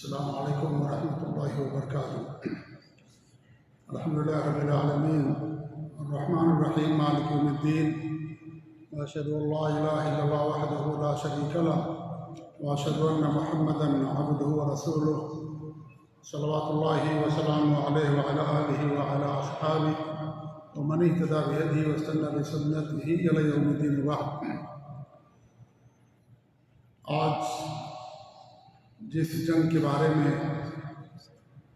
السلام علیکم ورحمۃ اللہ وبرکاتہ۔ الحمدللہ رب العالمین الرحمن الرحیم مالک یوم الدین، واشہد ان لا الہ الا اللہ وحدہ لا شریک لہ واشہد ان محمدا عبدہ ورسولہ صلوات اللہ وسلامہ علیہ وعلی آلہ وعلی اصحابہ ومن اہتدی بہدیہ واستنى بسنتہ الی یوم الدین۔ وبعد، آج جس جنگ کے بارے میں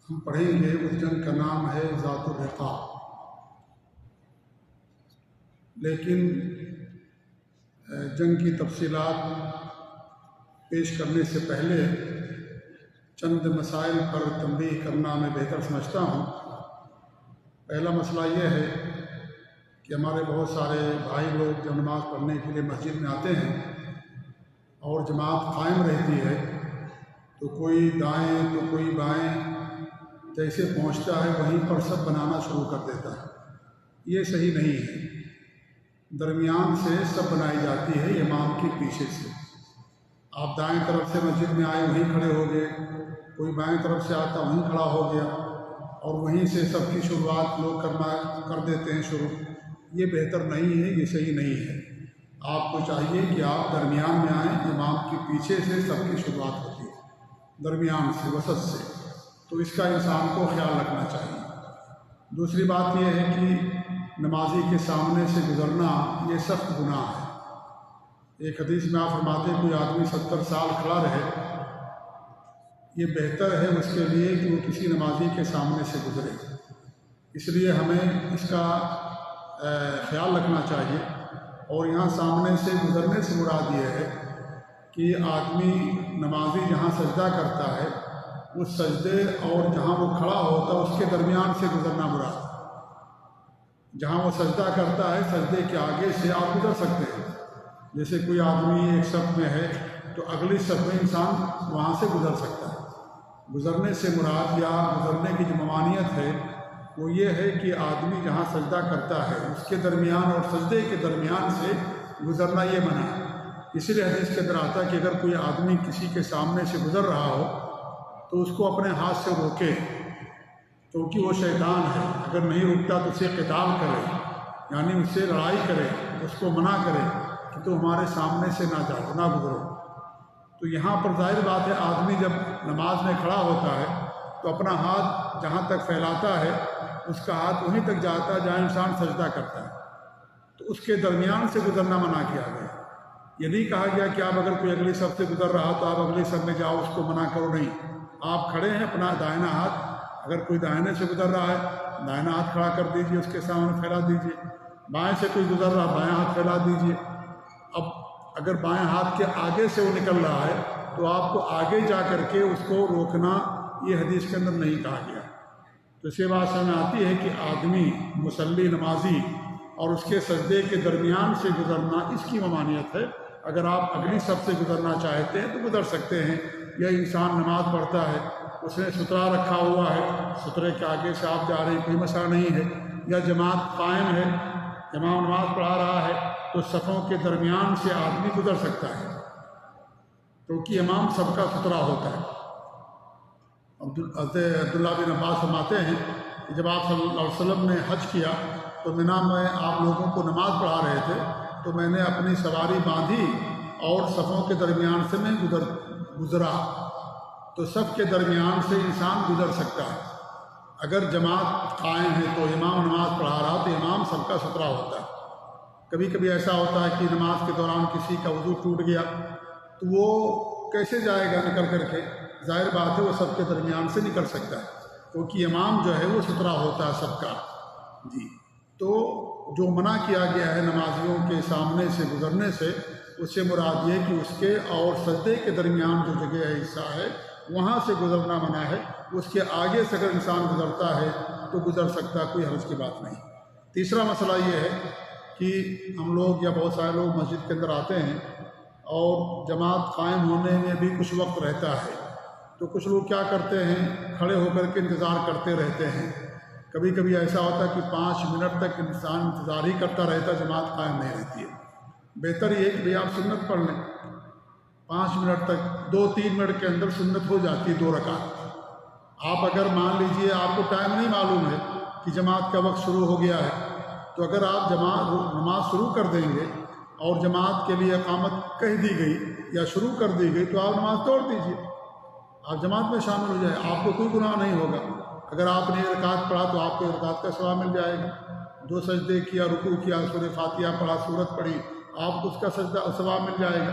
ہم پڑھیں گے اس جنگ کا نام ہے ذات الرقاع۔ لیکن جنگ کی تفصیلات پیش کرنے سے پہلے چند مسائل پر تنبیہ کرنا میں بہتر سمجھتا ہوں۔ پہلا مسئلہ یہ ہے کہ ہمارے بہت سارے بھائی لوگ جب نماز پڑھنے کے لیے مسجد میں آتے ہیں اور جماعت قائم رہتی ہے تو کوئی دائیں تو کوئی بائیں، جیسے پہنچتا ہے وہیں پر سب بنانا شروع کر دیتا ہے۔ یہ صحیح نہیں ہے۔ درمیان سے سب بنائی جاتی ہے امام کے پیچھے سے۔ آپ دائیں طرف سے مسجد میں آئے وہیں کھڑے ہو گئے، کوئی بائیں طرف سے آتا وہیں کھڑا ہو گیا اور وہیں سے سب کی شروعات لوگ کر دیتے ہیں شروع۔ یہ بہتر نہیں ہے، یہ صحیح نہیں ہے۔ آپ کو چاہیے کہ آپ درمیان میں آئیں، امام کے پیچھے سے سب کی شروعات ہوتی ہے، درمیان سے، وسط سے۔ تو اس کا انسان کو خیال رکھنا چاہیے۔ دوسری بات یہ ہے کہ نمازی کے سامنے سے گزرنا یہ سخت گناہ ہے۔ ایک حدیث میں آپ فرماتے ہیں کوئی آدمی 70 سال کھڑا رہے، یہ بہتر ہے اس کے لیے کہ وہ کسی نمازی کے سامنے سے گزرے۔ اس لیے ہمیں اس کا خیال رکھنا چاہیے۔ اور یہاں سامنے سے گزرنے سے مراد یہ ہے کہ آدمی نمازی جہاں سجدہ کرتا ہے اس سجدے اور جہاں وہ کھڑا ہوتا ہے اس کے درمیان سے گزرنا مراد ہے۔ جہاں وہ سجدہ کرتا ہے سجدے کے آگے سے آپ گزر سکتے ہیں۔ جیسے کوئی آدمی ایک صف میں ہے تو اگلی صف میں انسان وہاں سے گزر سکتا ہے۔ گزرنے سے مراد یا گزرنے کی جو ممانعت ہے وہ یہ ہے کہ آدمی جہاں سجدہ کرتا ہے اس کے درمیان اور سجدے کے درمیان سے گزرنا یہ منع ہے۔ اسی لیے حدیث کے اندر آتا ہے کہ اگر کوئی آدمی کسی کے سامنے سے گزر رہا ہو تو اس کو اپنے ہاتھ سے روکے، کیونکہ وہ شیطان ہے۔ اگر نہیں رکتا تو اسے قتال کرے، یعنی اس سے لڑائی کرے، اس کو منع کرے کہ تو ہمارے سامنے سے نہ جاؤ، نہ گزرو۔ تو یہاں پر ظاہر بات ہے آدمی جب نماز میں کھڑا ہوتا ہے تو اپنا ہاتھ جہاں تک پھیلاتا ہے اس کا ہاتھ وہیں تک جاتا ہے جہاں انسان سجدہ کرتا ہے، تو اس کے درمیان سے گزرنا منع کیا گیا۔ یہ نہیں کہا گیا کہ آپ اگر کوئی اگلی صف سے گزر رہا تو آپ اگلی صف میں جاؤ، اس کو منع کرو، نہیں۔ آپ کھڑے ہیں، اپنا دائنا ہاتھ، اگر کوئی دائنے سے گزر رہا ہے دائنا ہاتھ کھڑا کر دیجئے، اس کے سامنے پھیلا دیجئے۔ بائیں سے کوئی گزر رہا بائیں ہاتھ پھیلا دیجئے۔ اب اگر بائیں ہاتھ کے آگے سے وہ نکل رہا ہے تو آپ کو آگے جا کر کے اس کو روکنا یہ حدیث کے اندر نہیں کہا گیا۔ تو اس کے بعد سمجھ آتی ہے کہ آدمی مصلی نمازی اور اس کے سجدے کے درمیان سے گزرنا اس کی ممانعت ہے۔ اگر آپ اگلی صف سے گزرنا چاہتے ہیں تو گزر سکتے ہیں۔ یا انسان نماز پڑھتا ہے، اس نے سترہ رکھا ہوا ہے، سترے کے آگے سے آپ جا رہے ہیں، کوئی مسئلہ نہیں ہے۔ یا جماعت قائم ہے، امام نماز پڑھا رہا ہے تو صفوں کے درمیان سے آدمی گزر سکتا ہے، کیونکہ امام سب کا سترہ ہوتا ہے۔ عبداللہ بن عباس فرماتے ہیں کہ جب آپ صلی اللہ علیہ وسلم نے حج کیا تو منا میں آپ لوگوں کو نماز پڑھا رہے تھے تو میں نے اپنی سواری باندھی اور صفوں کے درمیان سے میں گزرا۔ تو صف کے درمیان سے انسان گزر سکتا ہے۔ اگر جماعت قائم ہے تو امام نماز پڑھا رہا تو امام سب کا سترہ ہوتا ہے۔ کبھی کبھی ایسا ہوتا ہے کہ نماز کے دوران کسی کا وضو ٹوٹ گیا تو وہ کیسے جائے گا نکل کر کے؟ ظاہر بات ہے وہ سب کے درمیان سے نکل سکتا ہے، کیونکہ امام جو ہے وہ سترہ ہوتا ہے سب کا۔ جی، تو جو منع کیا گیا ہے نمازیوں کے سامنے سے گزرنے سے، اس سے مراد یہ کہ اس کے اور سجدے کے درمیان جو جگہ ہے، حصہ ہے، وہاں سے گزرنا منع ہے۔ اس کے آگے سے اگر انسان گزرتا ہے تو گزر سکتا ہے، کوئی حرج کی بات نہیں۔ تیسرا مسئلہ یہ ہے کہ ہم لوگ یا بہت سارے لوگ مسجد کے اندر آتے ہیں اور جماعت قائم ہونے میں بھی کچھ وقت رہتا ہے، تو کچھ لوگ کیا کرتے ہیں، کھڑے ہو کر کے انتظار کرتے رہتے ہیں۔ کبھی کبھی ایسا ہوتا ہے کہ 5 منٹ تک انسان انتظار ہی کرتا رہتا، جماعت قائم نہیں رہتی ہے۔ بہتر یہ کہ آپ سنت پڑھ لیں، 5 منٹ تک 2-3 منٹ کے اندر سنت ہو جاتی ہے 2 رکعت۔ آپ اگر مان لیجئے آپ کو ٹائم نہیں معلوم ہے کہ جماعت کا وقت شروع ہو گیا ہے، تو اگر آپ نماز شروع کر دیں گے اور جماعت کے لیے اقامت کہہ دی گئی یا شروع کر دی گئی تو آپ نماز توڑ دیجیے، آپ جماعت میں شامل ہو جائیں، آپ کو کوئی گناہ نہیں ہوگا۔ اگر آپ نے رکعت پڑھا تو آپ کو رکعت کا ثواب مل جائے گا، 2 سجدے کیا، رکوع کیا، سورہ فاتحہ پڑھا، سورت پڑھی، آپ کو اس کا سجدہ ثواب مل جائے گا،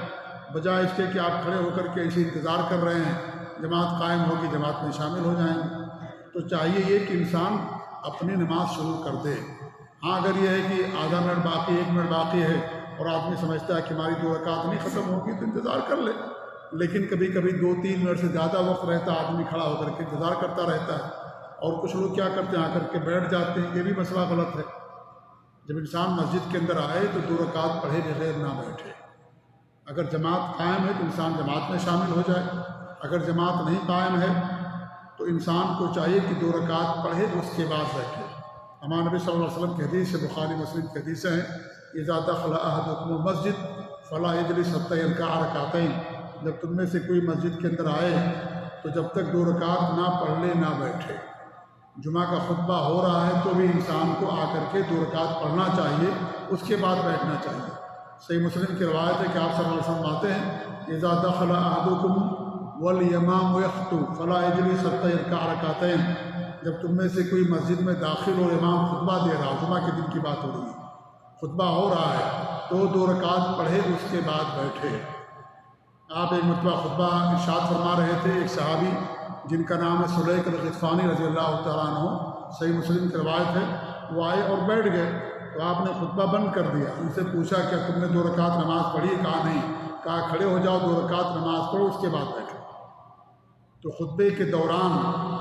بجائے اس کے کہ آپ کھڑے ہو کر کے ایسے انتظار کر رہے ہیں جماعت قائم ہوگی، جماعت میں شامل ہو جائیں گے۔ تو چاہیے یہ کہ انسان اپنی نماز شروع کر دے۔ ہاں اگر یہ ہے کہ آدھا منٹ باقی، 1 منٹ باقی ہے اور آدمی سمجھتا ہے کہ ہماری 2 رکعت نہیں ختم ہوگی تو انتظار کر لے، لیکن کبھی کبھی 2-3 منٹ سے زیادہ وقت رہتا ہے، آدمی کھڑا ہو کر کے انتظار کرتا رہتا ہے، اور کچھ لوگ کیا کرتے ہیں آ کر کے بیٹھ جاتے ہیں، یہ بھی مسئلہ غلط ہے۔ جب انسان مسجد کے اندر آئے تو 2 رکعت پڑھے بغیر نہ بیٹھے۔ اگر جماعت قائم ہے تو انسان جماعت میں شامل ہو جائے، اگر جماعت نہیں قائم ہے تو انسان کو چاہیے کہ 2 رکعت پڑھے اس کے بعد بیٹھے۔ ہمارے نبی صلی اللہ علیہ وسلم کی حدیث ہے، بخاری مسلم کی حدیثیں ہیں، اذا دخل احدکم المسجد فلا یجلس حتی یرکع رکعتین، جب تم میں سے کوئی مسجد کے اندر آئے تو جب تک 2 رکعت نہ پڑھ لے نہ بیٹھے۔ جمعہ کا خطبہ ہو رہا ہے تو بھی انسان کو آ کر کے 2 رکعت پڑھنا چاہیے، اس کے بعد بیٹھنا چاہیے۔ صحیح مسلم کی روایت ہے کہ آپ صلی اللہ علیہ وسلم آتے ہیں، اذا دخل احدکم والامام یخطب فلا یجلس حتی یرکع رکعتین، جب تم میں سے کوئی مسجد میں داخل ہو، امام خطبہ دے رہا ہو، جمعہ کے دن کی بات ہو رہی ہے، خطبہ ہو رہا ہے تو 2 رکعت پڑھے اس کے بعد بیٹھے۔ آپ ایک مرتبہ خطبہ ارشاد فرما رہے تھے، ایک صحابی جن کا نام ہے سلیق الغطفانی رضی اللہ تعالیٰ عنہ، صحیح مسلم کی روایت ہے، وہ آئے اور بیٹھ گئے تو آپ نے خطبہ بند کر دیا۔ ان سے پوچھا کیا تم نے 2 رکعت نماز پڑھی؟ کہا نہیں۔ کہا کھڑے ہو جاؤ، 2 رکعت نماز پڑھو، اس کے بعد بیٹھو۔ تو خطبے کے دوران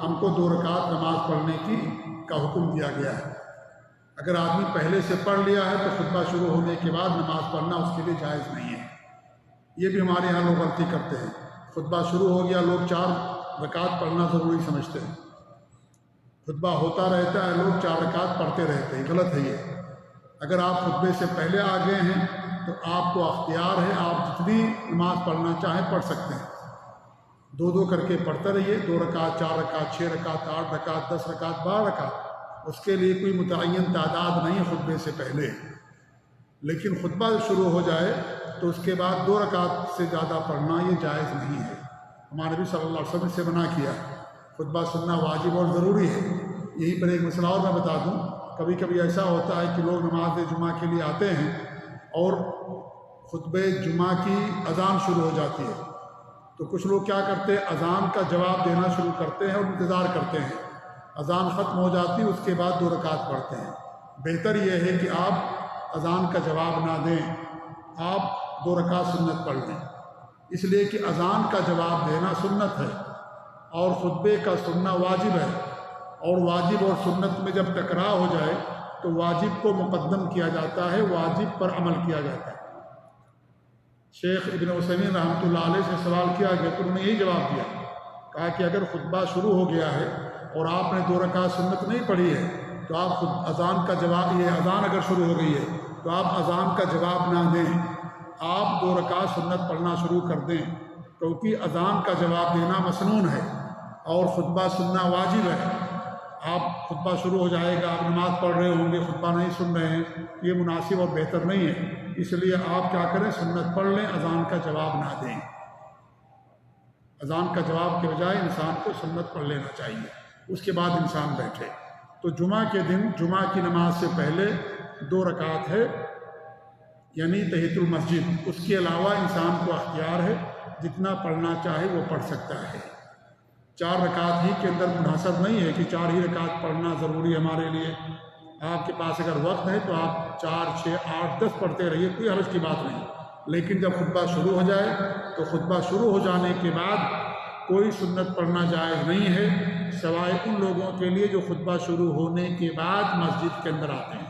ہم کو 2 رکعت نماز پڑھنے کا حکم دیا گیا ہے۔ اگر آدمی پہلے سے پڑھ لیا ہے تو خطبہ شروع ہونے کے بعد نماز پڑھنا اس کے لیے جائز نہیں ہے۔ یہ بھی ہمارے یہاں لوگ غلطی کرتے ہیں، خطبہ شروع ہو گیا، لوگ 4 رکعت پڑھنا ضروری سمجھتے ہیں، خطبہ ہوتا رہتا ہے، لوگ 4 رکعت پڑھتے رہتے ہیں، غلط ہے یہ۔ اگر آپ خطبے سے پہلے آ گئے ہیں تو آپ کو اختیار ہے، آپ جتنی نماز پڑھنا چاہیں پڑھ سکتے ہیں، 2 کر کے پڑھتے رہیے، 2 رکعت، 4 رکعت، 6 رکعت، 8 رکعت، 10 رکعت، 12 رکعت، اس کے لیے کوئی متعین تعداد نہیں خطبے سے پہلے۔ لیکن خطبہ شروع ہو جائے تو اس کے بعد 2 رکعت سے زیادہ پڑھنا یہ جائز نہیں ہے۔ ہمارے نبی صلی اللہ علیہ وسلم سے منع کیا، خطبہ سننا واجب اور ضروری ہے۔ یہیں پر ایک مسئلہ اور میں بتا دوں، کبھی کبھی ایسا ہوتا ہے کہ لوگ نماز جمعہ کے لیے آتے ہیں اور خطبے جمعہ کی اذان شروع ہو جاتی ہے، تو کچھ لوگ کیا کرتے ہیں، اذان کا جواب دینا شروع کرتے ہیں اور انتظار کرتے ہیں، اذان ختم ہو جاتی ہے اس کے بعد 2 رکعت پڑھتے ہیں۔ بہتر یہ ہے کہ آپ اذان کا جواب نہ دیں، آپ 2 رکعت سنت پڑھ لیں، اس لیے کہ اذان کا جواب دینا سنت ہے اور خطبے کا سننا واجب ہے، اور واجب اور سنت میں جب ٹکراؤ ہو جائے تو واجب کو مقدم کیا جاتا ہے، واجب پر عمل کیا جاتا ہے۔ شیخ ابن عثیمین رحمۃ اللہ علیہ سے سوال کیا گیا تو انہوں نے یہی جواب دیا، کہا کہ اگر خطبہ شروع ہو گیا ہے اور آپ نے 2 رکعت سنت نہیں پڑھی ہے تو آپ خود اذان کا جواب، یہ اذان اگر شروع ہو گئی ہے تو آپ اذان کا جواب نہ دیں، آپ 2 رکعت سنت پڑھنا شروع کر دیں، کیونکہ اذان کا جواب دینا مسنون ہے اور خطبہ سننا واجب ہے۔ آپ خطبہ شروع ہو جائے گا، آپ نماز پڑھ رہے ہوں گے، خطبہ نہیں سن رہے ہیں، یہ مناسب اور بہتر نہیں ہے، اس لیے آپ کیا کریں، سنت پڑھ لیں، اذان کا جواب نہ دیں۔ اذان کا جواب کے بجائے انسان کو سنت پڑھ لینا چاہیے، اس کے بعد انسان بیٹھے۔ تو جمعہ کے دن جمعہ کی نماز سے پہلے 2 رکعت ہے، یعنی تحیۃ المسجد، اس کے علاوہ انسان کو اختیار ہے، جتنا پڑھنا چاہے وہ پڑھ سکتا ہے۔ 4 رکعت ہی کے اندر منحصر نہیں ہے کہ 4 ہی رکعت پڑھنا ضروری ہے ہمارے لیے۔ آپ کے پاس اگر وقت ہے تو آپ 4، 6، 8، 10 پڑھتے رہیے، کوئی حرج کی بات نہیں، لیکن جب خطبہ شروع ہو جائے تو خطبہ شروع ہو جانے کے بعد کوئی سنت پڑھنا جائز نہیں ہے، سوائے ان لوگوں کے لیے جو خطبہ شروع ہونے کے بعد مسجد کے اندر آتے ہیں،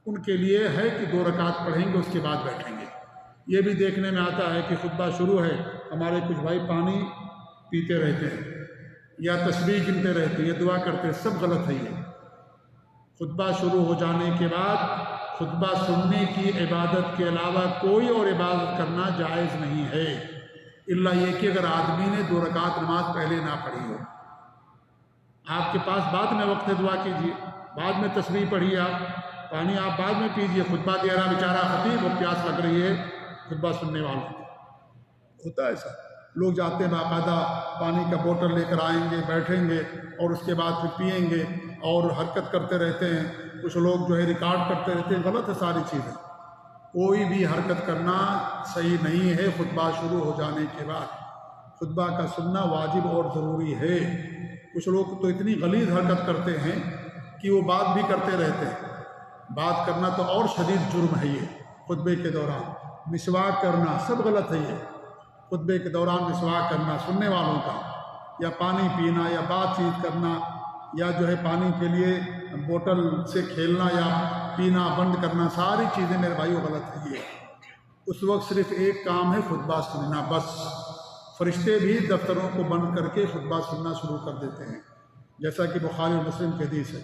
ان کے لیے ہے کہ 2 رکعت پڑھیں گے اس کے بعد بیٹھیں گے۔ یہ بھی دیکھنے میں آتا ہے کہ خطبہ شروع ہے، ہمارے کچھ بھائی پانی پیتے رہتے ہیں یا تسبیح گنتے رہتے ہیں یا دعا کرتے ہیں، سب غلط ہے۔ یہ خطبہ شروع ہو جانے کے بعد خطبہ سننے کی عبادت کے علاوہ کوئی اور عبادت کرنا جائز نہیں ہے۔ الا یہ کہ اگر آدمی نے 2 رکعت نماز پہلے نہ پڑھی ہو۔ آپ کے پاس بعد میں وقت ہے، دعا کیجیے، بعد میں تسبیح پڑھیے، آپ پانی آپ بعد میں پیجیے، خطبہ دے رہا بیچارہ خطیب اور پیاس لگ رہی ہے خطبہ سننے والوں کو۔ ہوتا ہے ایسا، لوگ جاتے ہیں باقاعدہ پانی کا بوتل لے کر آئیں گے، بیٹھیں گے اور اس کے بعد پھر پئیں گے اور حرکت کرتے رہتے ہیں، کچھ لوگ جو ہے ریکارڈ کرتے رہتے ہیں، غلط ہے ساری چیزیں۔ کوئی بھی حرکت کرنا صحیح نہیں ہے خطبہ شروع ہو جانے کے بعد۔ خطبہ کا سننا واجب اور ضروری ہے۔ کچھ لوگ تو اتنی غلیظ حرکت کرتے ہیں کہ وہ بات بھی کرتے رہتے ہیں۔ بات کرنا تو اور شدید جرم ہے یہ خطبے کے دوران۔ مسواک کرنا سب غلط ہے یہ، خطبے کے دوران مسواک کرنا سننے والوں کا، یا پانی پینا یا بات چیت کرنا، یا جو ہے پانی کے لیے بوتل سے کھیلنا یا پینا بند کرنا، ساری چیزیں میرے بھائیو غلط ہے یہ۔ اس وقت صرف ایک کام ہے خطبہ سننا بس۔ فرشتے بھی دفتروں کو بند کر کے خطبہ سننا شروع کر دیتے ہیں، جیسا کہ بخاری اور مسلم کی حدیث ہے۔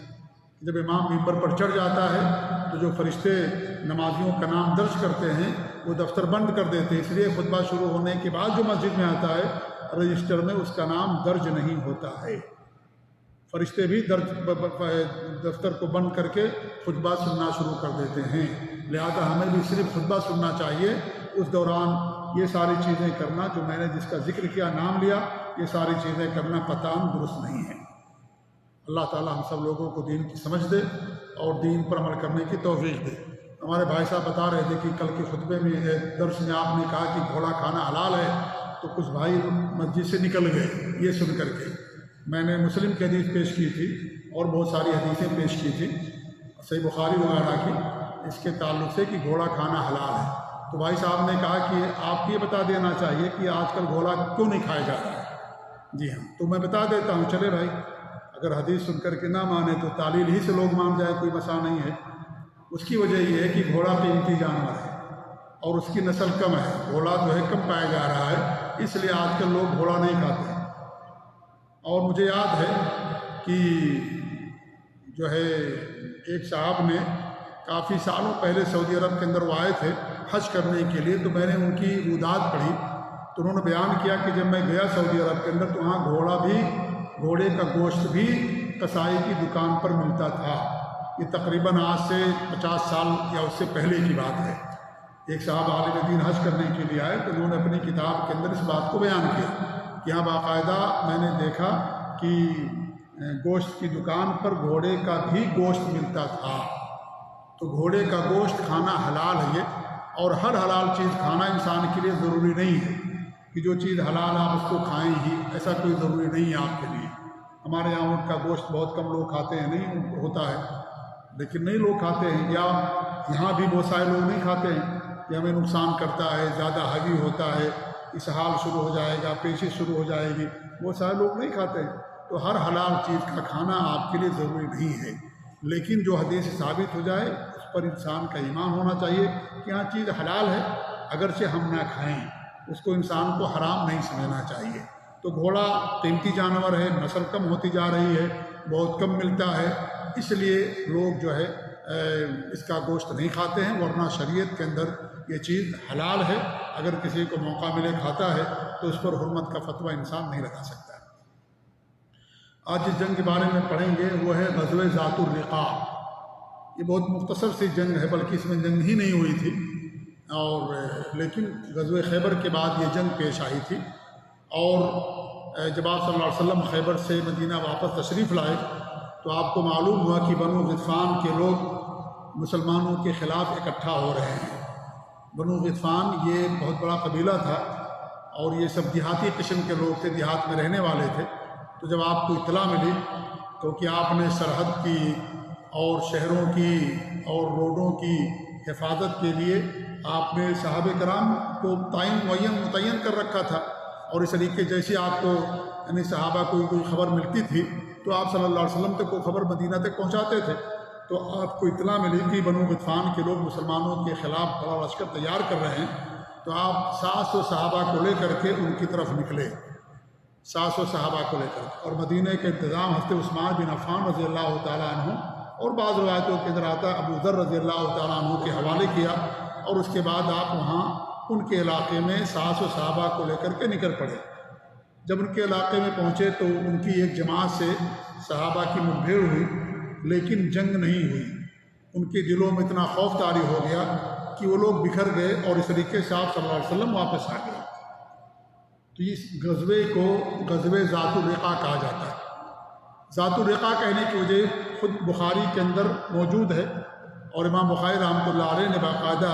جب امام ممبر پر چڑھ جاتا ہے تو جو فرشتے نمازیوں کا نام درج کرتے ہیں وہ دفتر بند کر دیتے ہیں، اس لیے خطبہ شروع ہونے کے بعد جو مسجد میں آتا ہے رجسٹر میں اس کا نام درج نہیں ہوتا ہے۔ فرشتے بھی دفتر کو بند کر کے خطبہ سننا شروع کر دیتے ہیں، لہذا ہمیں بھی صرف خطبہ سننا چاہیے۔ اس دوران یہ ساری چیزیں کرنا جو میں نے جس کا ذکر کیا، نام لیا، یہ ساری چیزیں کرنا قطعاً درست نہیں ہے۔ اللہ تعالی ہم سب لوگوں کو دین کی سمجھ دے اور دین پر عمل کرنے کی توفیق دے۔ ہمارے بھائی صاحب بتا رہے تھے کہ کل کے خطبے میں درس میں آپ نے کہا کہ گھوڑا کھانا حلال ہے، تو کچھ بھائی مسجد سے نکل گئے یہ سن کر کے۔ میں نے مسلم کی حدیث پیش کی تھی اور بہت ساری حدیثیں پیش کی تھی صحیح بخاری وغیرہ کی اس کے تعلق سے کہ گھوڑا کھانا حلال ہے، تو بھائی صاحب نے کہا کہ آپ یہ بتا دینا چاہیے کہ آج کل گھوڑا کیوں نہیں کھایا جا رہا ہے۔ جی ہاں، تو میں بتا دیتا ہوں، چلے بھائی اگر حدیث سن کر کے نہ مانے تو تعلیل ہی سے لوگ مان جائے، کوئی مسئلہ نہیں ہے۔ اس کی وجہ یہ ہے کہ گھوڑا قیمتی جانور ہے اور اس کی نسل کم ہے، گھوڑا جو ہے کم پایا جا رہا ہے، اس لیے آج کل لوگ گھوڑا نہیں کھاتے۔ اور مجھے یاد ہے کہ جو ہے ایک صاحب نے کافی سالوں پہلے سعودی عرب کے اندر وہ آئے تھے حج کرنے کے لیے، تو میں نے ان کی رودات پڑھی تو انہوں نے بیان کیا کہ جب میں گیا سعودی عرب کے اندر تو وہاں گھوڑے کا گوشت بھی کسائی کی دکان پر ملتا تھا۔ یہ تقریباً آج سے 50 سال یا اس سے پہلے کی بات ہے۔ ایک صاحب عالم دین حج کرنے کے لیے آئے تو انہوں نے اپنی کتاب کے اندر اس بات کو بیان کیا کہ یہاں باقاعدہ میں نے دیکھا کہ گوشت کی دکان پر گھوڑے کا بھی گوشت ملتا تھا۔ تو گھوڑے کا گوشت کھانا حلال ہے یہ، اور ہر حلال چیز کھانا انسان کے لیے ضروری نہیں ہے کہ جو چیز حلال آپ اس کو کھائیں ہی، ایسا کوئی ضروری نہیں ہے آپ کے لیے۔ ہمارے یہاں اونٹ کا گوشت بہت کم لوگ کھاتے ہیں، نہیں ہوتا ہے لیکن نہیں لوگ کھاتے ہیں، یا یہاں بھی بہت سارے لوگ نہیں کھاتے ہیں کہ ہمیں نقصان کرتا ہے، زیادہ ہیوی ہوتا ہے، اسہال شروع ہو جائے گا، پیشی شروع ہو جائے گی، وہ سارے لوگ نہیں کھاتے ہیں۔ تو ہر حلال چیز کا کھانا آپ کے لیے ضروری نہیں ہے، لیکن جو حدیث ثابت ہو جائے اس پر انسان کا ایمان ہونا چاہیے کہ ہاں چیز حلال ہے، اگرچہ ہم نہ کھائیں، اس کو انسان کو حرام نہیں سمجھنا چاہیے۔ تو گھوڑا قیمتی جانور ہے، نسل کم ہوتی جا رہی ہے، بہت کم ملتا ہے، اس لیے لوگ جو ہے اس کا گوشت نہیں کھاتے ہیں، ورنہ شریعت کے اندر یہ چیز حلال ہے۔ اگر کسی کو موقع ملے کھاتا ہے تو اس پر حرمت کا فتویٰ انسان نہیں لگا سکتا ہے۔ آج جس جنگ کے بارے میں پڑھیں گے وہ ہے غزوہ ذات الرقاع۔ یہ بہت مختصر سی جنگ ہے، بلکہ اس میں جنگ ہی نہیں ہوئی تھی، اور لیکن غزوہ خیبر کے بعد یہ جنگ پیش آئی تھی۔ اور جب آپ صلی اللہ علیہ وسلم خیبر سے مدینہ واپس تشریف لائے تو آپ کو معلوم ہوا کہ بنو غطفان کے لوگ مسلمانوں کے خلاف اکٹھا ہو رہے ہیں۔ بنو غطفان یہ بہت بڑا قبیلہ تھا اور یہ سب دیہاتی قسم کے لوگ تھے، دیہات میں رہنے والے تھے۔ تو جب آپ کو اطلاع ملی تو کہ آپ نے سرحد کی اور شہروں کی اور روڈوں کی حفاظت کے لیے آپ نے صحابہ کرام کو متعین کر رکھا تھا، اور اس طریقے جیسے آپ کو یعنی صحابہ کو کوئی خبر ملتی تھی تو آپ صلی اللہ علیہ وسلم تک وہ خبر مدینہ تک پہنچاتے تھے۔ تو آپ کو اطلاع ملی کہ بنو غطفان کے لوگ مسلمانوں کے خلاف بڑا لشکر تیار کر رہے ہیں، تو آپ 700 صحابہ کو لے کر کے ان کی طرف نکلے، 700 صحابہ کو لے کر، اور مدینہ کا انتظام حضرت عثمان بن عفان رضی اللہ تعالیٰ عنہ اور بعض روایتوں کے اندر آتا ابو ذر رضی اللہ تعالیٰ عنہ کے حوالے کیا، اور اس کے بعد آپ وہاں ان کے علاقے میں 700 صحابہ کو لے کر کے نکل پڑے۔ جب ان کے علاقے میں پہنچے تو ان کی ایک جماعت سے صحابہ کی مٹبھیڑ ہوئی، لیکن جنگ نہیں ہوئی۔ ان کے دلوں میں اتنا خوف طاری ہو گیا کہ وہ لوگ بکھر گئے اور اس طریقے سے آپ صلی اللہ علیہ وسلم واپس آ گئے۔ تو اس غزوے کو غزوہ ذات الرقاع کہا جاتا ہے۔ ذات الرقاع کہنے کی وجہ خود بخاری کے اندر موجود ہے، اور امام بخاری رحمۃ اللہ علیہ نے باقاعدہ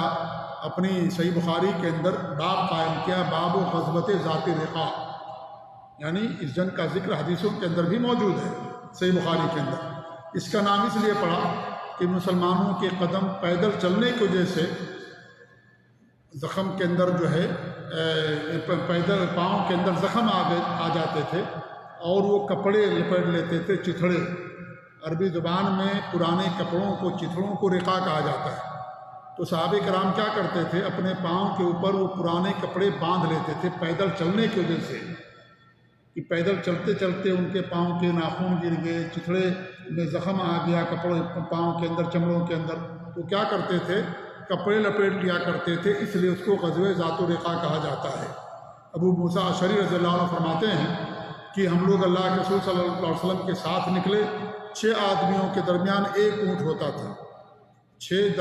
اپنی صحیح بخاری کے اندر باب قائم کیا، باب غزوۃ ذات الرقاع، یعنی اس جنگ کا ذکر حدیثوں کے اندر بھی موجود ہے صحیح بخاری کے اندر۔ اس کا نام اس لیے پڑا کہ مسلمانوں کے قدم پیدل چلنے کی وجہ سے زخم کے اندر جو ہے پیدل پاؤں کے اندر زخم آ جاتے تھے، اور وہ کپڑے لپیٹ لیتے تھے، چتھڑے۔ عربی زبان میں پرانے کپڑوں کو چتھڑوں کو رقاع کہا جاتا ہے۔ تو صحابہ کرام کیا کرتے تھے، اپنے پاؤں کے اوپر وہ پرانے کپڑے باندھ لیتے تھے پیدل چلنے کی وجہ سے، کہ پیدل چلتے چلتے ان کے پاؤں کے ناخن گر گئے، چتھڑے میں زخم آ گیا کپڑے پاؤں کے اندر، چمڑوں کے اندر، تو کیا کرتے تھے، کپڑے لپیٹ لیا کرتے تھے۔ اس لیے اس کو غزوہ ذات الرقاع کہا جاتا ہے۔ ابو موسیٰ اشعری رضی اللہ عنہ فرماتے ہیں کہ ہم لوگ اللہ کے رسول صلی اللہ علیہ وسلم کے ساتھ نکلے، 6 آدمیوں کے درمیان ایک اونٹ ہوتا تھا، 6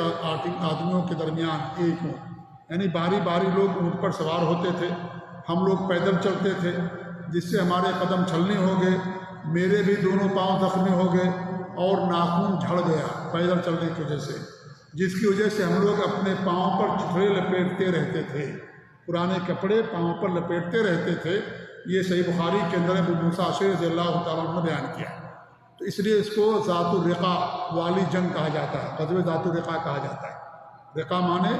آدمیوں کے درمیان ایک اونٹ، یعنی باری باری لوگ اونٹ پر سوار ہوتے تھے، ہم لوگ پیدل چلتے تھے، جس سے ہمارے قدم چھلنی ہو گئے، میرے بھی دونوں پاؤں زخمی ہو گئے اور ناخن جھڑ گیا پیدل چلنے کی وجہ سے، جس کی وجہ سے ہم لوگ اپنے پاؤں پر چتھڑے لپیٹتے رہتے تھے، پرانے کپڑے پاؤں پر لپیٹتے رہتے تھے۔ یہ صحیح بخاری کے اندر ابو موسیٰ اشعری رضی اللہ تعالیٰ عنہ نے بیان کیا۔ تو اس لیے اس کو ذات الرقاع والی جنگ کہا جاتا ہے، غزوہ ذات الرقاع کہا جاتا ہے۔ رقاع مانے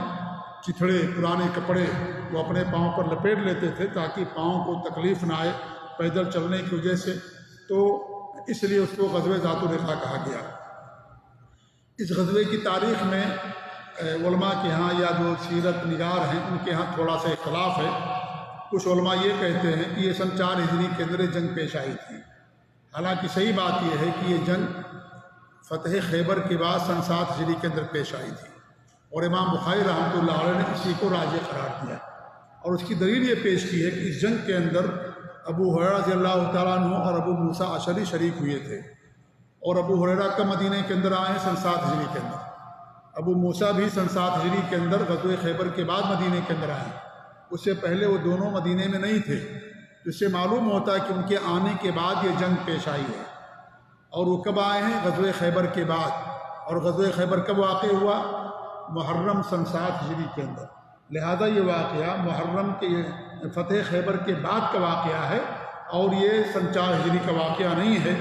چتھڑے، پرانے کپڑے وہ اپنے پاؤں پر لپیٹ لیتے تھے تاکہ پاؤں کو تکلیف نہ آئے پیدل چلنے کی وجہ سے، تو اس لیے اس کو غزوہ ذات الرقاع کہا گیا۔ اس غزوے کی تاریخ میں علماء کے ہاں یا جو سیرت نگار ہیں ان کے ہاں تھوڑا سا اختلاف ہے۔ کچھ علماء یہ کہتے ہیں کہ یہ سن 4 ہجری کے اندر جنگ پیش آئی تھی، حالانکہ صحیح بات یہ ہے کہ یہ جنگ فتح خیبر کے بعد سن 7 ہجری کے اندر پیش آئی تھی، اور امام بخاری رحمۃ اللہ علیہ نے اسی کو راجح قرار دیا، اور اس کی دلیل یہ پیش کی ہے کہ اس جنگ کے اندر ابو ہریرہ رضی اللہ تعالیٰ عنہ اور ابو موسیٰ اشعری شریک ہوئے تھے، اور ابو ہریرہ کا مدینہ کے اندر آئے ہیں سن 7 ہجری کے اندر، ابو موسیٰ بھی سن 7 ہجری کے اندر غزوہ خیبر کے بعد مدینہ کے اندر آئے ہیں، اس سے پہلے وہ دونوں مدینہ میں نہیں تھے، جس سے معلوم ہوتا ہے کہ ان کے آنے کے بعد یہ جنگ پیش آئی ہے۔ اور وہ کب آئے ہیں؟ غزوہ خیبر کے بعد، اور غزوہ خیبر کب واقع ہوا؟ محرم سن 7 ہجری کے اندر، لہذا یہ واقعہ محرم کے فتح خیبر کے بعد کا واقعہ ہے، اور یہ سن 4 ہجری کا واقعہ نہیں ہے،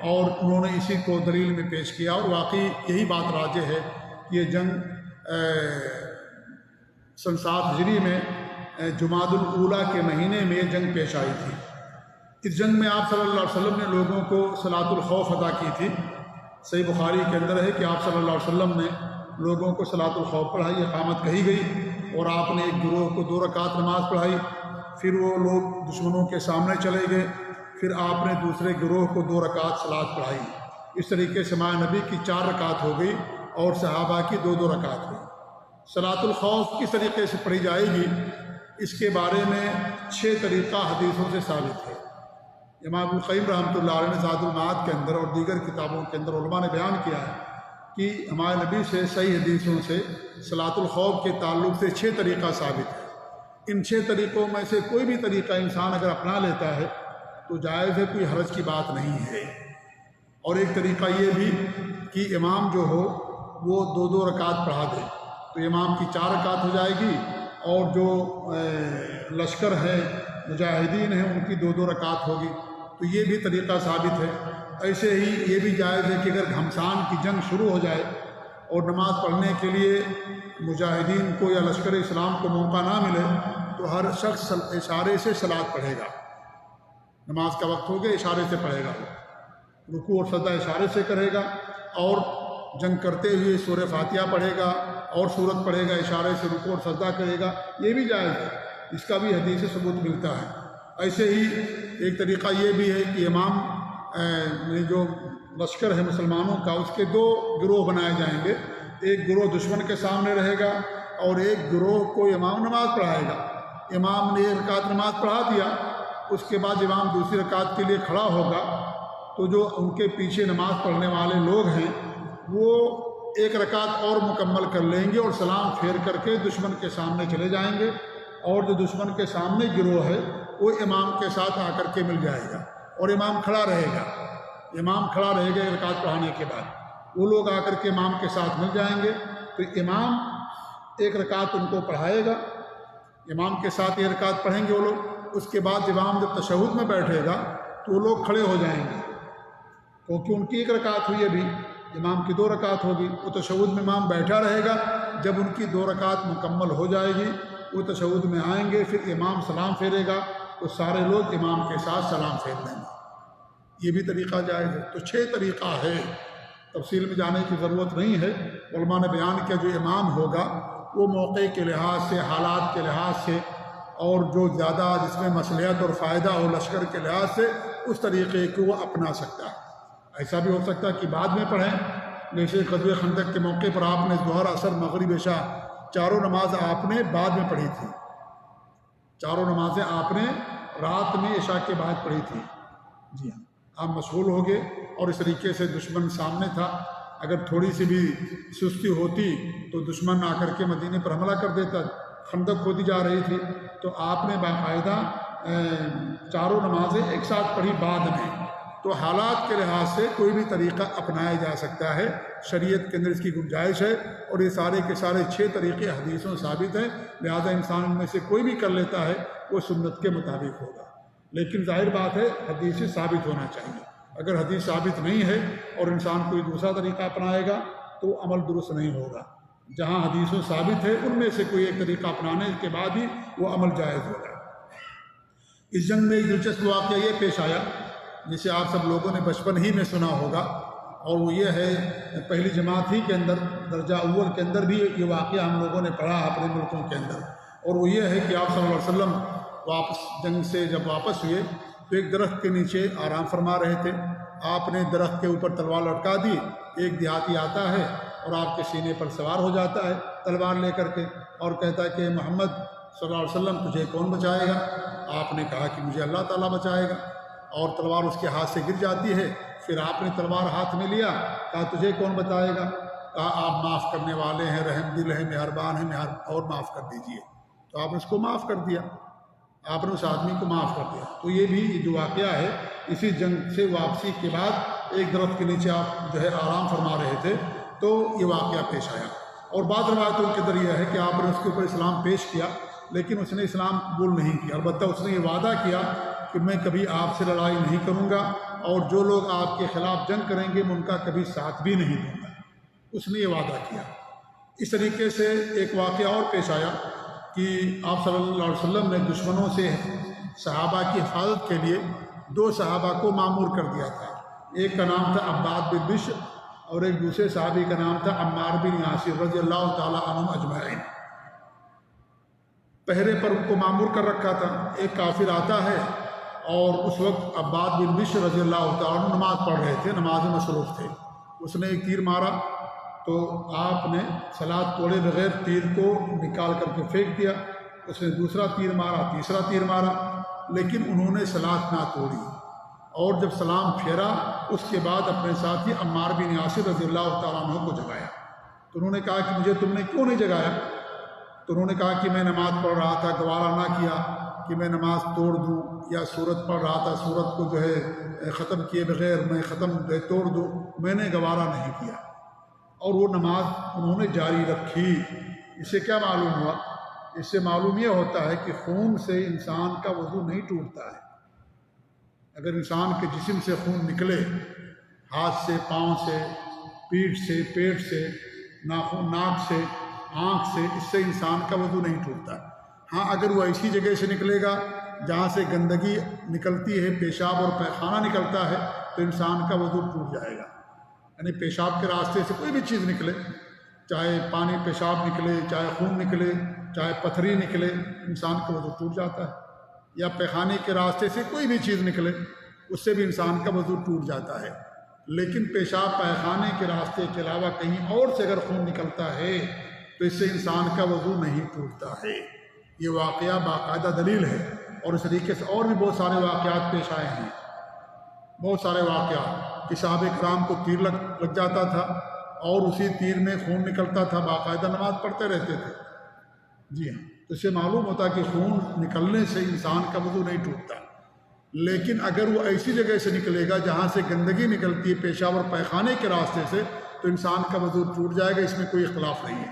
اور انہوں نے اسی کو دلیل میں پیش کیا، اور واقعی یہی بات راجح ہے کہ یہ جنگ سن 7 ہجری میں جمادی الاولیٰ کے مہینے میں یہ جنگ پیش آئی تھی۔ اس جنگ میں آپ صلی اللہ علیہ وسلم نے لوگوں کو صلاۃ الخوف ادا کی تھی۔ صحیح بخاری کے اندر ہے کہ آپ صلی اللہ علیہ وسلم نے لوگوں کو صلاۃ الخوف پڑھائی، اقامت کہی گئی، اور آپ نے ایک گروہ کو 2 رکعت نماز پڑھائی، پھر وہ لوگ دشمنوں کے سامنے چلے گئے، پھر آپ نے دوسرے گروہ کو 2 رکعت صلاۃ پڑھائی۔ اس طریقے سے ماہ نبی کی 4 رکعت ہو گئی اور صحابہ کی 2 رکعت ہوئی۔ صلاۃ الخوف کس طریقے سے پڑھی جائے گی، اس کے بارے میں 6 طریقہ حدیثوں سے ثابت ہے۔ امام ابن القیم رحمۃ اللہ علیہ نے زاد المعاد کے اندر اور دیگر کتابوں کے اندر علماء نے بیان کیا ہے کہ ہمارے نبی سے صحیح حدیثوں سے صلاۃ الخوف کے تعلق سے 6 طریقہ ثابت ہے۔ ان 6 طریقوں میں سے کوئی بھی طریقہ انسان اگر اپنا لیتا ہے تو جائز ہے، کوئی حرج کی بات نہیں ہے۔ اور ایک طریقہ یہ بھی کہ امام جو ہو وہ 2 رکعت پڑھا دے، تو امام کی 4 رکعت ہو جائے گی، اور جو لشکر ہے مجاہدین ہیں ان کی 2 رکعت ہوگی، تو یہ بھی طریقہ ثابت ہے۔ ایسے ہی یہ بھی جائز ہے کہ اگر گھمسان کی جنگ شروع ہو جائے اور نماز پڑھنے کے لیے مجاہدین کو یا لشکر اسلام کو موقع نہ ملے تو ہر شخص اشارے سے صلاۃ پڑھے گا، نماز کا وقت ہو گیا اشارے سے پڑھے گا، رکوع اور سجدہ اشارے سے کرے گا، اور جنگ کرتے ہوئے سورہ فاتحہ پڑھے گا اور سورت پڑھے گا، اشارے سے رکوع اور سجدہ کرے گا، یہ بھی جائز ہے، اس کا بھی حدیث سے ثبوت ملتا ہے۔ ایسے ہی ایک طریقہ یہ بھی ہے کہ امام جو لشکر ہے مسلمانوں کا، اس کے 2 گروہ بنائے جائیں گے، ایک گروہ دشمن کے سامنے رہے گا اور ایک گروہ کو امام نماز پڑھائے گا۔ امام نے ایک رکعت نماز پڑھا دیا، اس کے بعد امام دوسری رکعت کے لیے کھڑا ہوگا، تو جو ان کے پیچھے نماز پڑھنے والے لوگ ہیں وہ ایک رکعت اور مکمل کر لیں گے اور سلام پھیر کر کے دشمن کے سامنے چلے جائیں گے، اور جو دشمن کے سامنے گروہ ہے وہ امام کے ساتھ آ کر کے مل جائے گا، اور امام کھڑا رہے گا۔ امام کھڑا رہے گا ایک رکعت پڑھانے کے بعد، وہ لوگ آ کر کے امام کے ساتھ مل جائیں گے، تو امام ایک رکعت ان کو پڑھائے گا، امام کے ساتھ ایک رکعت پڑھیں گے وہ لوگ۔ اس کے بعد امام جب تشہد میں بیٹھے گا تو وہ لوگ کھڑے ہو جائیں گے، کیونکہ ان کی ایک رکعت ہوئی ابھی، امام کی 2 رکعت ہوگی۔ وہ تشہد میں امام بیٹھا رہے گا، جب ان کی 2 رکعت مکمل ہو جائے گی وہ تشہد میں آئیں گے، پھر امام سلام پھیرے گا تو سارے لوگ امام کے ساتھ سلام پھیر لیں گے۔ یہ بھی طریقہ جائز ہے۔ تو 6 طریقہ ہے، تفصیل میں جانے کی ضرورت نہیں ہے۔ علماء نے بیان کیا جو امام ہوگا وہ موقع کے لحاظ سے، حالات کے لحاظ سے، اور جو زیادہ جس میں مصلحت اور فائدہ ہو لشکر کے لحاظ سے، اس طریقے کو وہ اپنا سکتا ہے۔ ایسا بھی ہو سکتا ہے کہ بعد میں پڑھیں، جیسے غزوہ خندق کے موقع پر آپ نے ظہر، عصر، مغرب، عشاء چاروں نماز آپ نے بعد میں پڑھی تھی، چاروں نمازیں آپ نے رات میں عشاء کے بعد پڑھی تھی۔ جی ہاں، آپ مشغول ہو گئے اور اس طریقے سے دشمن سامنے تھا، اگر تھوڑی سی بھی سستی ہوتی تو دشمن آ کر کے مدینے پر حملہ کر دیتا، خندق کھودی جا رہی تھی، تو آپ نے باقاعدہ چاروں نمازیں ایک ساتھ پڑھی بعد میں۔ تو حالات کے لحاظ سے کوئی بھی طریقہ اپنایا جا سکتا ہے، شریعت کے اندر اس کی گنجائش ہے، اور یہ سارے کے سارے 6 طریقے حدیثوں ثابت ہیں، لہذا انسان ان میں سے کوئی بھی کر لیتا ہے وہ سنت کے مطابق ہوگا۔ لیکن ظاہر بات ہے حدیث سے ثابت ہونا چاہیے۔ اگر حدیث ثابت نہیں ہے اور انسان کوئی دوسرا طریقہ اپنائے گا تو عمل درست نہیں ہوگا۔ جہاں حدیثوں ثابت ہے ان میں سے کوئی ایک طریقہ اپنانے کے بعد ہی وہ عمل جائز ہوگا۔ اس جنگ میں ایک دلچسپ واقعہ یہ پیش آیا جسے آپ سب لوگوں نے بچپن ہی میں سنا ہوگا، اور وہ یہ ہے پہلی جماعت ہی کے اندر درجہ اول کے اندر بھی یہ واقعہ ہم لوگوں نے پڑھا اپنے ملکوں کے اندر، اور وہ یہ ہے کہ آپ صلی اللہ علیہ وسلم جنگ سے جب واپس ہوئے تو ایک درخت کے نیچے آرام فرما رہے تھے۔ آپ نے درخت کے اوپر تلوار لٹکا دی، ایک دیہاتی آتا ہے اور آپ کے سینے پر سوار ہو جاتا ہے تلوار لے کر کے، اور کہتا ہے کہ محمد صلی اللہ علیہ وسلم تجھے کون بچائے گا؟ آپ نے کہا کہ مجھے اللہ تعالیٰ بچائے گا، اور تلوار اس کے ہاتھ سے گر جاتی ہے۔ پھر آپ نے تلوار ہاتھ میں لیا، کہا تجھے کون بتائے گا؟ کہا آپ معاف کرنے والے ہیں، رحم دل ہیں، مہربان ہیں، اور معاف کر دیجئے۔ تو آپ نے اس کو معاف کر دیا، آپ نے اس آدمی کو معاف کر دیا۔ تو یہ بھی جو واقعہ ہے، اسی جنگ سے واپسی کے بعد ایک درخت کے نیچے آپ آرام فرما رہے تھے تو یہ واقعہ پیش آیا، اور بعض روایتوں کے اندر یہ ہے کہ آپ نے اس کے اوپر اسلام پیش کیا، لیکن اس نے اسلام قبول نہیں کیا، البتہ اس نے یہ وعدہ کیا کہ میں کبھی آپ سے لڑائی نہیں کروں گا، اور جو لوگ آپ کے خلاف جنگ کریں گے میں ان کا کبھی ساتھ بھی نہیں دوں گا، اس نے یہ وعدہ کیا۔ اس طریقے سے ایک واقعہ اور پیش آیا کہ آپ صلی اللہ علیہ وسلم نے دشمنوں سے صحابہ کی حفاظت کے لیے 2 صحابہ کو مامور کر دیا تھا، ایک کا نام تھا عباد بن بشر اور ایک دوسرے صحابی کا نام تھا عمار بن یاسر رضی اللہ تعالی عنہم اجمعین۔ پہرے پر ان کو مامور کر رکھا تھا۔ ایک کافر آتا ہے اور اس وقت عباد بن بشر رضی اللہ تعالیٰ عنہ نماز پڑھ رہے تھے، نماز میں مصروف تھے، اس نے ایک تیر مارا تو آپ نے صلاۃ توڑے بغیر تیر کو نکال کر کے پھینک دیا، اس نے دوسرا تیر مارا، تیسرا تیر مارا، لیکن انہوں نے صلاۃ نہ توڑی، اور جب سلام پھیرا اس کے بعد اپنے ساتھی عمار بن یاسر رضی اللہ تعالیٰ عنہ کو جگایا۔ تو انہوں نے کہا کہ مجھے تم نے کیوں نہیں جگایا؟ تو انہوں نے کہا کہ میں نماز پڑھ رہا تھا، گوارا نہ کیا کہ میں نماز توڑ دوں، یا سورت پڑھ رہا تھا، سورت کو ختم کیے بغیر میں توڑ دوں، میں نے گوارا نہیں کیا، اور وہ نماز انہوں نے جاری رکھی۔ اس سے کیا معلوم ہوا؟ اس سے معلوم یہ ہوتا ہے کہ خون سے انسان کا وضو نہیں ٹوٹتا ہے۔ اگر انسان کے جسم سے خون نکلے، ہاتھ سے، پاؤں سے، پیٹھ سے، پیٹ سے، ناخن، ناک سے، آنکھ سے، اس سے انسان کا وضو نہیں ٹوٹتا۔ ہاں اگر وہ ایسی جگہ سے نکلے گا جہاں سے گندگی نکلتی ہے، پیشاب اور پیخانہ نکلتا ہے، تو انسان کا وضو ٹوٹ جائے گا۔ یعنی پیشاب کے راستے سے کوئی بھی چیز نکلے، چاہے پانی پیشاب نکلے، چاہے خون نکلے، چاہے پتھری نکلے، انسان کا وضو ٹوٹ جاتا ہے، یا پیخانے کے راستے سے کوئی بھی چیز نکلے اس سے بھی انسان کا وضو ٹوٹ جاتا ہے۔ لیکن پیشاب پیخانے کے راستے کے علاوہ کہیں اور سے اگر خون نکلتا ہے تو اس سے انسان کا وضو نہیں ٹوٹتا ہے۔ یہ واقعہ باقاعدہ دلیل ہے، اور اس طریقے سے اور بھی بہت سارے واقعات پیش آئے ہیں، بہت سارے واقعات کہ صحابہ کرام کو تیر لگ جاتا تھا اور اسی تیر میں خون نکلتا تھا، باقاعدہ نماز پڑھتے رہتے تھے۔ جی ہاں، تو اس سے معلوم ہوتا کہ خون نکلنے سے انسان کا وضو نہیں ٹوٹتا، لیکن اگر وہ ایسی جگہ سے نکلے گا جہاں سے گندگی نکلتی ہے پیشاب اور پیخانے کے راستے سے، تو انسان کا وضو ٹوٹ جائے گا، اس میں کوئی اختلاف نہیں ہے،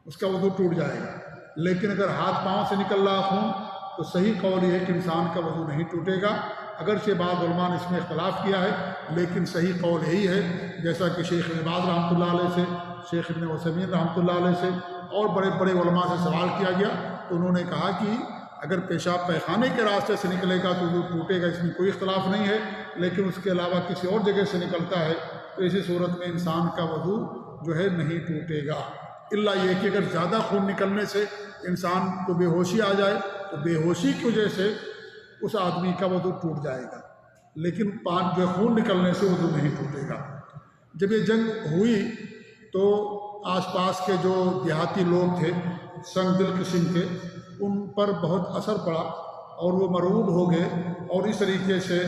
اس کا وضو ٹوٹ جائے گا۔ لیکن اگر ہاتھ پاؤں سے نکل رہا خون تو صحیح قول یہ ہے کہ انسان کا وضو نہیں ٹوٹے گا، اگرچہ بعض علماء نے اس میں اختلاف کیا ہے، لیکن صحیح قول یہی ہے، جیسا کہ شیخ ابن باز رحمۃ اللہ علیہ سے، شیخ ابن عثیمین رحمۃ اللہ علیہ سے اور بڑے بڑے علماء سے سوال کیا گیا، تو انہوں نے کہا کہ اگر پیشاب پیخانے کے راستے سے نکلے گا تو وضو ٹوٹے گا، اس میں کوئی اختلاف نہیں ہے، لیکن اس کے علاوہ کسی اور جگہ سے نکلتا ہے تو اسی صورت میں انسان کا وضو جو ہے نہیں ٹوٹے گا، الا یہ کہ اگر زیادہ خون نکلنے سے انسان کو بے ہوشی آ جائے تو بے ہوشی کی وجہ سے اس آدمی کا وضو ٹوٹ جائے گا، لیکن جو خون نکلنے سے وضو نہیں ٹوٹے گا۔ جب یہ جنگ ہوئی تو آس پاس کے جو دیہاتی لوگ تھے سنگ دل قسم کے، ان پر بہت اثر پڑا اور وہ مرعوب ہو گئے، اور اس طریقے سے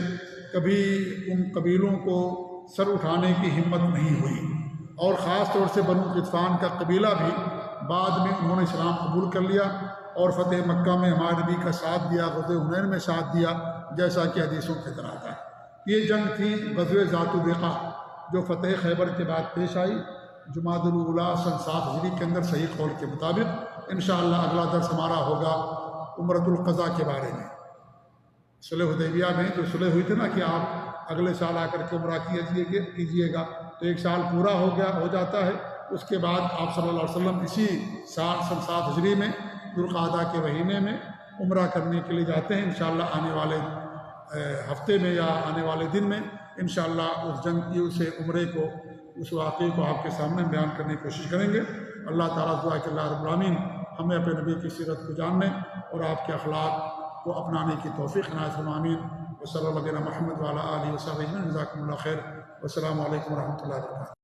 کبھی ان قبیلوں کو سر اٹھانے کی ہمت نہیں ہوئی، اور خاص طور سے بنو غطفان کا قبیلہ بھی بعد میں انہوں نے اسلام قبول کر لیا اور فتح مکہ میں ہمارے نبی کا ساتھ دیا، غزوہ حنین میں ساتھ دیا، جیسا کہ حدیثوں کے اندر آتا ہے۔ یہ جنگ تھی غزوہ ذات الرقاع، جو فتح خیبر کے بعد پیش آئی جمادی الاولیٰ سن 7 ہجری کے اندر، صحیح قول کے مطابق۔ انشاءاللہ اگلا درس ہمارا ہوگا عمرۃ القضاء کے بارے میں، صلح حدیبیہ میں جو صلح ہوئی تھی نا کہ آپ اگلے سال آ کر کے عمرہ کیجیے گا، تو 1 سال پورا ہو جاتا ہے، اس کے بعد آپ صلی اللہ علیہ وسلم اسی سال سن 7 ہجری میں ذوالقعدہ کے مہینے میں عمرہ کرنے کے لیے جاتے ہیں۔ انشاءاللہ آنے والے ہفتے میں یا آنے والے دن میں انشاءاللہ اس جنگ کی اسے عمرے کو، اس واقعے کو آپ کے سامنے بیان کرنے کی کوشش کریں گے۔ اللہ تعالیٰ دعا کہ اللہ رب العالمین ہمیں اپنے نبی کی سیرت کو جاننے اور آپ کے اخلاق کو اپنانے کی توفیق عنایت فرمائے، آمین۔ وصلی اللہ علیہ محمد وعلی آلہ وصحبہ اجمعین، جزاکم اللہ خیر، والسلام علیکم ورحمۃ اللہ وبرکاتہ۔